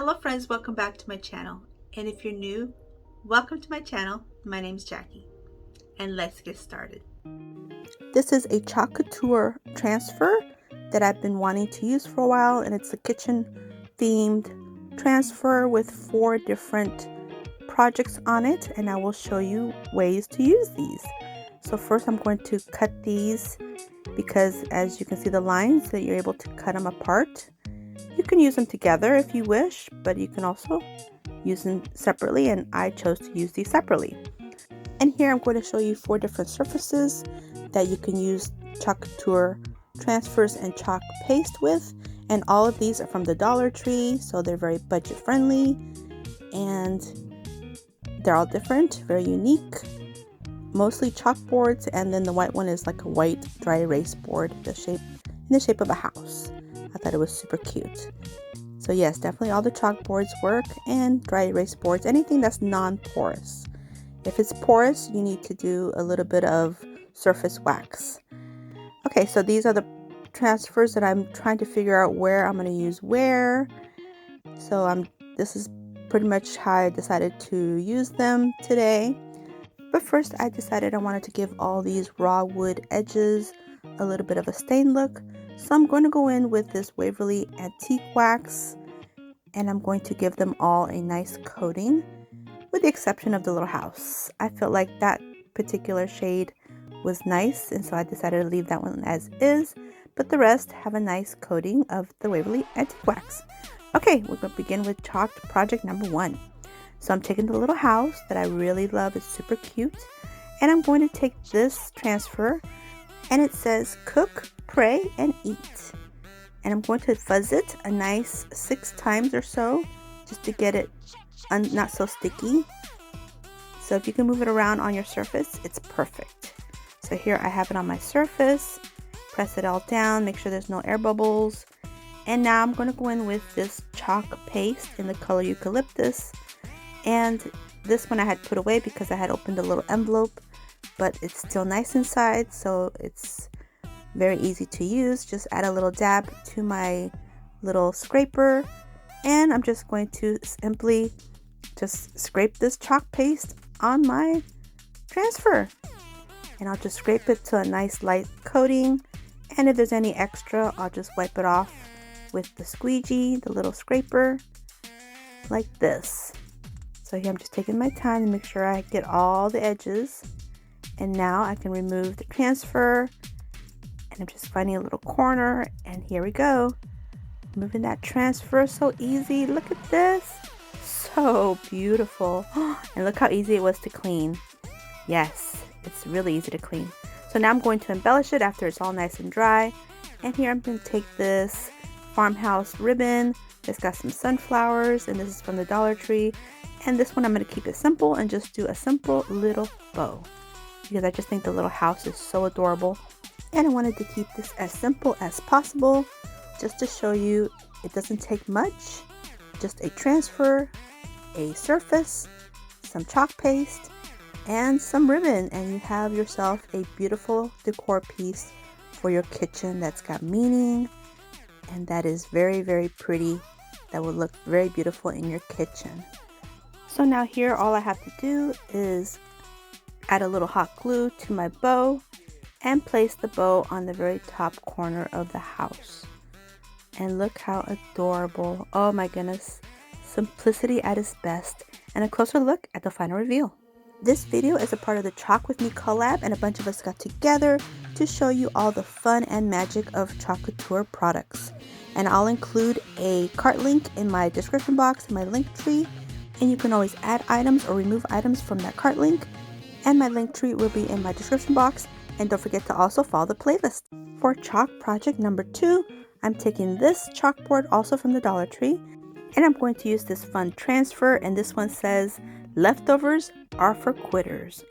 Hello friends, welcome back to my channel. And if you're new, welcome to my channel. My name's Jackie. And let's get started. This is a chalk couture transfer that I've been wanting to use for a while, and it's a kitchen themed transfer with 4 different projects on it, and I will show you ways to use these. So first I'm going to cut these because as you can see the lines that you're able to cut them apart. You can use them together if you wish, but you can also use them separately, and I chose to use these separately. And here I'm going to show you 4 different surfaces that you can use chalk couture transfers and chalk paste with, and all of these are from the Dollar Tree, so they're very budget friendly and they're all different, very unique. Mostly chalkboards, and then the white one is like a white dry erase board, in the shape of a house. I thought it was super cute. So yes, definitely all the chalkboards work, and dry erase boards, anything that's non-porous. If it's porous, you need to do a little bit of surface wax. Okay, so these are the transfers that I'm trying to figure out where I'm going to use where. So this is pretty much how I decided to use them today. But first I decided I wanted to give all these raw wood edges a little bit of a stain look. So I'm going to go in with this Waverly Antique Wax, and I'm going to give them all a nice coating, with the exception of the little house. I felt like that particular shade was nice, and so I decided to leave that one as is, but the rest have a nice coating of the Waverly Antique Wax. Okay, we're going to begin with chalked project number 1. So I'm taking the little house that I really love, it's super cute, and I'm going to take this transfer, and it says cook, pray, and eat. And I'm going to fuzz it a nice 6 times or so, just to get it not so sticky. So if you can move it around on your surface, it's perfect. So here I have it on my surface, press it all down, make sure there's no air bubbles. And now I'm going to go in with this chalk paste in the color Eucalyptus. And this one I had put away because I had opened a little envelope, but it's still nice inside, so it's very easy to use. Just add a little dab to my little scraper, and I'm just going to simply just scrape this chalk paste on my transfer, and I'll just scrape it to a nice light coating, and if there's any extra I'll just wipe it off with the squeegee, the little scraper, like this. So here I'm just taking my time to make sure I get all the edges, and now I can remove the transfer, and I'm just finding a little corner, and here we go. Moving that transfer, so easy. Look at this, so beautiful. And look how easy it was to clean. Yes, it's really easy to clean. So now I'm going to embellish it after it's all nice and dry, and here I'm going to take this Farmhouse ribbon. It's got some sunflowers, and this is from the Dollar Tree. And this one I'm going to keep it simple and just do a simple little bow, because I just think the little house is so adorable, and I wanted to keep this as simple as possible, just to show you it doesn't take much. Just a transfer, a surface, some chalk paste, and some ribbon, and you have yourself a beautiful decor piece for your kitchen that's got meaning, and that is very, very pretty. That will look very beautiful in your kitchen. So now here all I have to do is add a little hot glue to my bow and place the bow on the very top corner of the house. And look how adorable. Oh my goodness. Simplicity at its best. And a closer look at the final reveal. This video is a part of the Chalk With Me collab, and a bunch of us got together to show you all the fun and magic of chalk couture products. And I'll include a cart link in my description box in my link tree. And you can always add items or remove items from that cart link. And my link tree will be in my description box. And don't forget to also follow the playlist. For chalk project number 2, I'm taking this chalkboard also from the Dollar Tree. And I'm going to use this fun transfer. And this one says, leftovers are for quitters.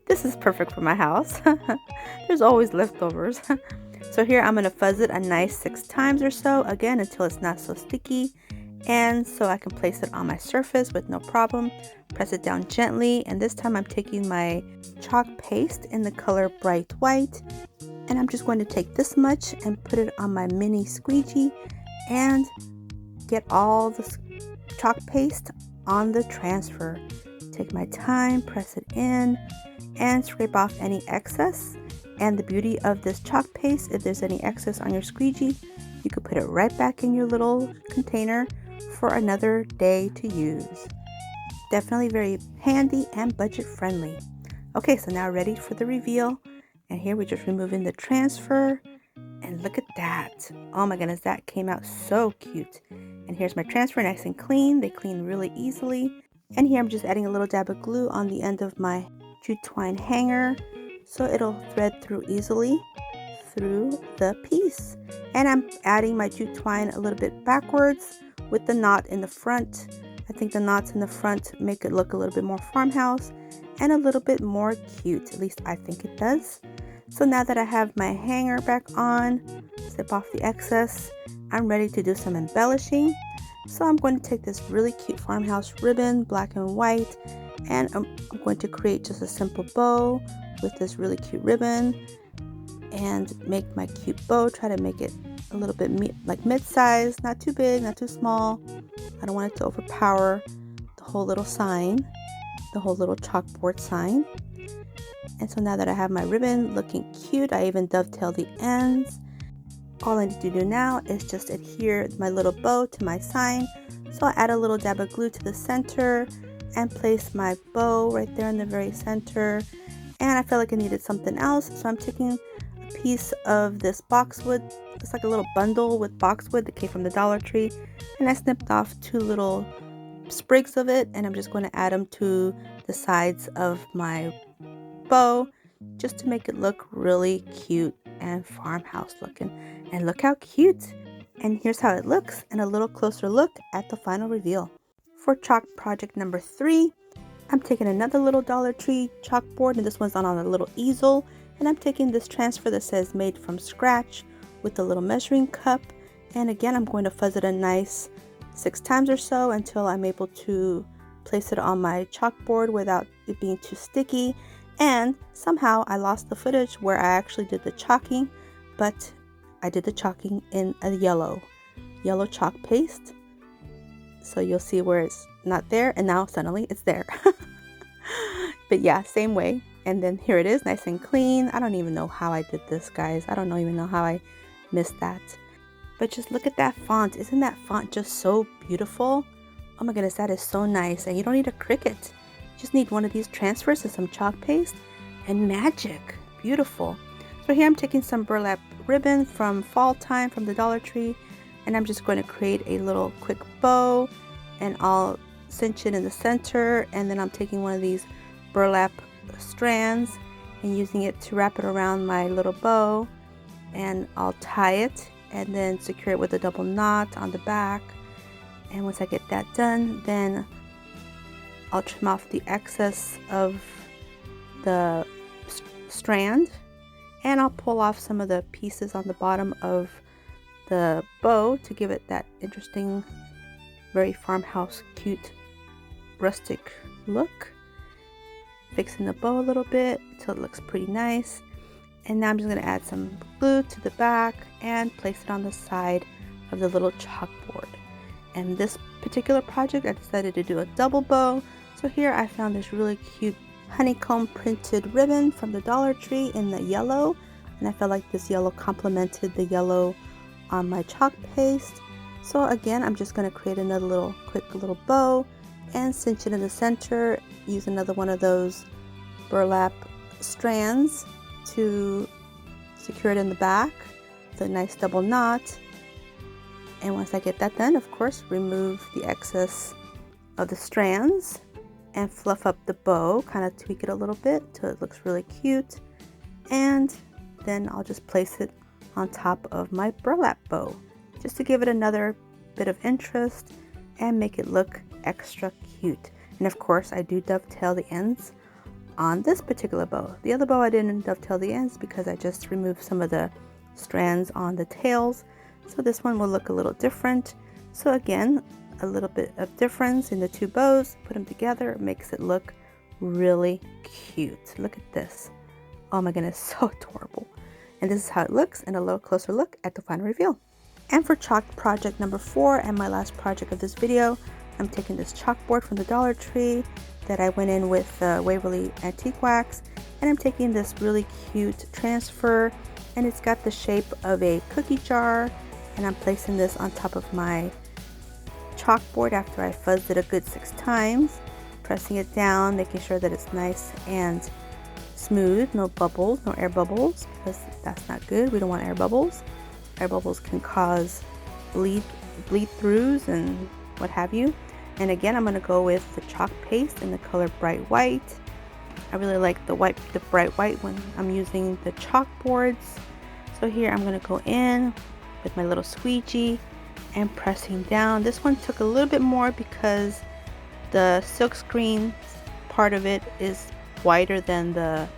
This is perfect for my house. There's always leftovers. So here I'm going to fuzz it a nice 6 times or so, again until it's not so sticky. And so I can place it on my surface with no problem. Press it down gently, and this time I'm taking my chalk paste in the color Bright White, and I'm just going to take this much and put it on my mini squeegee and get all the chalk paste on the transfer. Take my time, press it in, and scrape off any excess. And the beauty of this chalk paste, if there's any excess on your squeegee, you could put it right back in your little container for another day to use. Definitely very handy and budget friendly. Okay, so now ready for the reveal. And here we're just removing the transfer. And look at that. Oh my goodness, that came out so cute. And here's my transfer, nice and clean. They clean really easily. And here I'm just adding a little dab of glue on the end of my jute twine hanger so it'll thread through easily through the piece. And I'm adding my jute twine a little bit backwards with the knot in the front. I think the knots in the front make it look a little bit more farmhouse and a little bit more cute. At least I think it does. So now that I have my hanger back on, zip off the excess, I'm ready to do some embellishing. So I'm going to take this really cute farmhouse ribbon, black and white, and I'm going to create just a simple bow with this really cute ribbon and make my cute bow. Try to make it a little bit like mid-size, not too big, not too small. I don't want it to overpower the whole little sign, the whole little chalkboard sign. And so now that I have my ribbon looking cute, I even dovetail the ends. All I need to do now is just adhere my little bow to my sign. So I add a little dab of glue to the center and place my bow right there in the very center. And I felt like I needed something else, so I'm taking a piece of this boxwood. It's like a little bundle with boxwood that came from the Dollar Tree, and I snipped off 2 little sprigs of it, and I'm just going to add them to the sides of my bow just to make it look really cute and farmhouse looking. And look how cute! And here's how it looks, and a little closer look at the final reveal. For chalk project number 3, I'm taking another little Dollar Tree chalkboard, and this one's on a little easel, and I'm taking this transfer that says made from scratch with a little measuring cup, and again I'm going to fuzz it a nice 6 times or so until I'm able to place it on my chalkboard without it being too sticky. And somehow I lost the footage where I actually did the chalking, but I did the chalking in a yellow chalk paste, so you'll see where it's not there and now suddenly it's there. But yeah, same way. And then here it is, nice and clean. I don't even know how I did this, guys. I don't even know how I missed that. But just look at that font. Isn't that font just so beautiful? Oh my goodness, that is so nice. And you don't need a Cricut. You just need one of these transfers and some chalk paste and magic. Beautiful. So here I'm taking some burlap ribbon from fall time from the Dollar Tree, and I'm just going to create a little quick bow, and I'll cinch it in the center, and then I'm taking one of these burlap strands and using it to wrap it around my little bow, and I'll tie it and then secure it with a double knot on the back. And once I get that done, then I'll trim off the excess of the strand, and I'll pull off some of the pieces on the bottom of the bow to give it that interesting, very farmhouse cute rustic look. Fixing the bow a little bit till it looks pretty nice. And now I'm just going to add some glue to the back and place it on the side of the little chalkboard. And this particular project I decided to do a double bow. So here I found this really cute honeycomb printed ribbon from the Dollar Tree in the yellow, and I felt like this yellow complemented the yellow on my chalk paste. So again, I'm just going to create another quick little bow and cinch it in the center. Use another one of those burlap strands to secure it in the back with a nice double knot. And once I get that done, of course, remove the excess of the strands and fluff up the bow, kind of tweak it a little bit till it looks really cute. And then I'll just place it on top of my burlap bow just to give it another bit of interest and make it look extra cute. And of course, I do dovetail the ends on this particular bow. The other bow I didn't dovetail the ends because I just removed some of the strands on the tails. So this one will look a little different. So again, a little bit of difference in the 2 bows, put them together, makes it look really cute. Look at this. Oh my goodness, so adorable. And this is how it looks, and a little closer look at the final reveal. And for chalk project number 4 and my last project of this video, I'm taking this chalkboard from the Dollar Tree that I went in with Waverly Antique Wax, and I'm taking this really cute transfer, and it's got the shape of a cookie jar, and I'm placing this on top of my chalkboard after I fuzzed it a good 6 times, pressing it down, making sure that it's nice and smooth, no bubbles, no air bubbles, because that's not good. We don't want air bubbles. Air bubbles can cause bleed throughs and what have you. And again, I'm going to go with the chalk paste in the color bright white. I really like the bright white when I'm using the chalkboards. So here I'm going to go in with my little squeegee and pressing down. This one took a little bit more because the silk screen part of it is whiter than the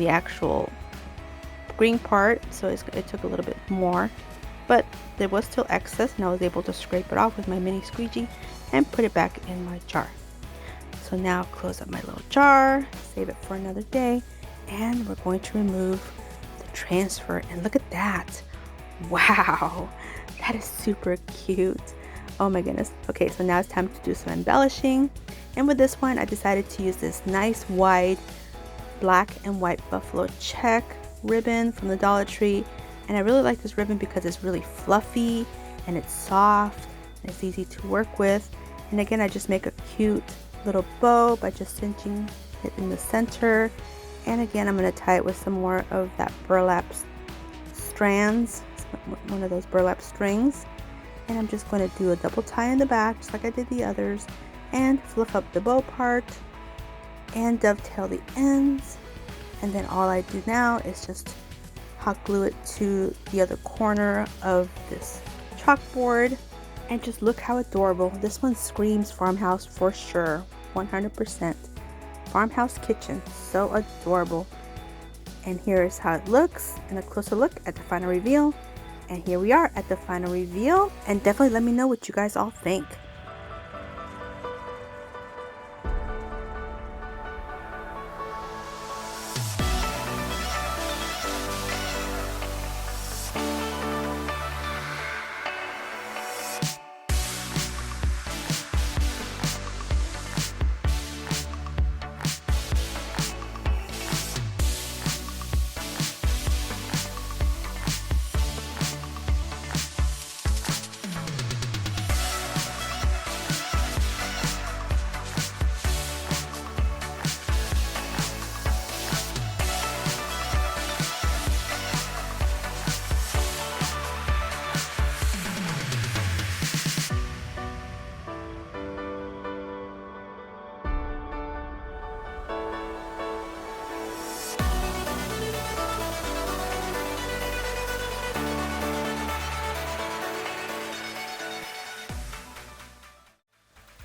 actual green part, so it took a little bit more, but there was still excess, and I was able to scrape it off with my mini squeegee and put it back in my jar. So now close up my little jar, save it for another day, and we're going to remove the transfer. And look at that. Wow, that is super cute. Oh my goodness. Okay, so now it's time to do some embellishing, and with this one I decided to use this nice wide black and white buffalo check ribbon from the Dollar Tree. And I really like this ribbon because it's really fluffy and it's soft and it's easy to work with. And again, I just make a cute little bow by just cinching it in the center. And again, I'm going to tie it with some more of that burlap strands, one of those burlap strings. And I'm just going to do a double tie in the back, just like I did the others, and fluff up the bow part and dovetail the ends. And then all I do now is just hot glue it to the other corner of this chalkboard. And just look how adorable. This one screams farmhouse for sure, 100%. Farmhouse kitchen, so adorable. And here's how it looks, and a closer look at the final reveal. And here we are at the final reveal, and definitely let me know what you guys all think.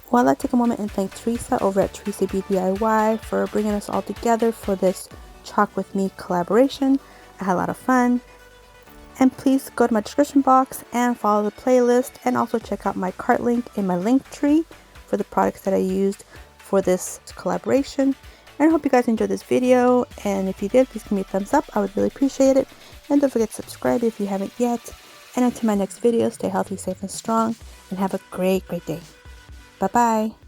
Well, I'd take a moment and thank Theresa over at Theresa DIY for bringing us all together for this Chalk With Me collaboration. I had a lot of fun. And please go to my description box and follow the playlist, and also check out my cart link in my link tree for the products that I used for this collaboration. And I hope you guys enjoyed this video, and if you did, please give me a thumbs up. I would really appreciate it. And don't forget to subscribe if you haven't yet. And until my next video, stay healthy, safe, and strong, and have a great day. Bye-bye.